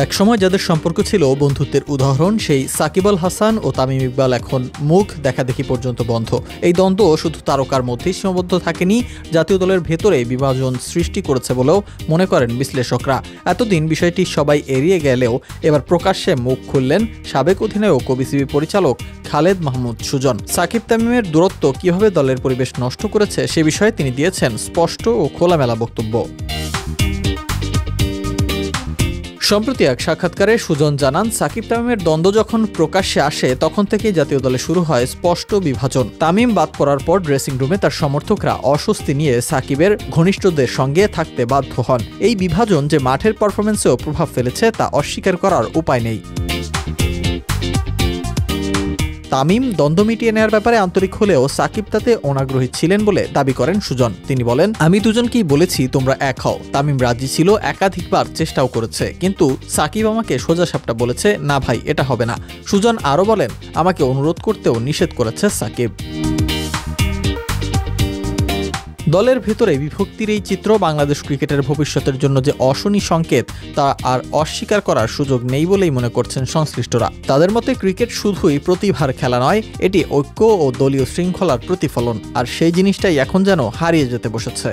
একসময় যাদের সম্পর্ক ছিল বন্ধুত্বের উদাহরণ, সেই সাকিব আল হাসান ও তামিম ইকবাল এখন মুখ দেখাদেখি পর্যন্ত বন্ধ। এই দ্বন্দ্ব শুধু তারকার মধ্যেই সীমাবদ্ধ থাকেনি, জাতীয় দলের ভেতরে বিভাজন সৃষ্টি করেছে বলেও মনে করেন বিশ্লেষকরা। এতদিন বিষয়টি সবাই এড়িয়ে গেলেও এবার প্রকাশ্যে মুখ খুললেন সাবেক অধিনায়ক ও বিসিবি পরিচালক খালেদ মাহমুদ সুজন। সাকিব তামিমের দূরত্ব কিভাবে দলের পরিবেশ নষ্ট করেছে সে বিষয়ে তিনি দিয়েছেন স্পষ্ট ও খোলামেলা বক্তব্য। সম্প্রতি এক সাক্ষাৎকারে সুজন জানান, সাকিব তামিমের দ্বন্দ্ব যখন প্রকাশ্যে আসে তখন থেকেই জাতীয় দলে শুরু হয় স্পষ্ট বিভাজন। তামিম বাদ পড়ার পর ড্রেসিং রুমে তার সমর্থকরা অস্বস্তি নিয়ে সাকিবের ঘনিষ্ঠদের সঙ্গে থাকতে বাধ্য হন। এই বিভাজন যে মাঠের পারফরম্যান্সেও প্রভাব ফেলেছে তা অস্বীকার করার উপায় নেই। তামিম দ্বন্দ্ব মিটিয়ে নেওয়ার ব্যাপারে আন্তরিক হলেও সাকিব তাতে অনাগ্রহী ছিলেন বলে দাবি করেন সুজন। তিনি বলেন, আমি দুজনকেই বলেছি তোমরা এক হও। তামিম রাজি ছিল, একাধিকবার চেষ্টাও করেছে, কিন্তু সাকিব আমাকে সোজাসাপটা বলেছে না ভাই এটা হবে না। সুজন আরও বলেন, আমাকে অনুরোধ করতেও নিষেধ করেছে সাকিব। দলের ভেতরে বিভক্তির এই চিত্র বাংলাদেশ ক্রিকেটের ভবিষ্যতের জন্য যে অশনি সংকেত তা আর অস্বীকার করার সুযোগ নেই বলেই মনে করছেন সংশ্লিষ্টরা। তাদের মতে ক্রিকেট শুধুই প্রতিভার খেলা নয়, এটি ঐক্য ও দলীয় শৃঙ্খলার প্রতিফলন, আর সেই জিনিসটাই এখন যেন হারিয়ে যেতে বসেছে।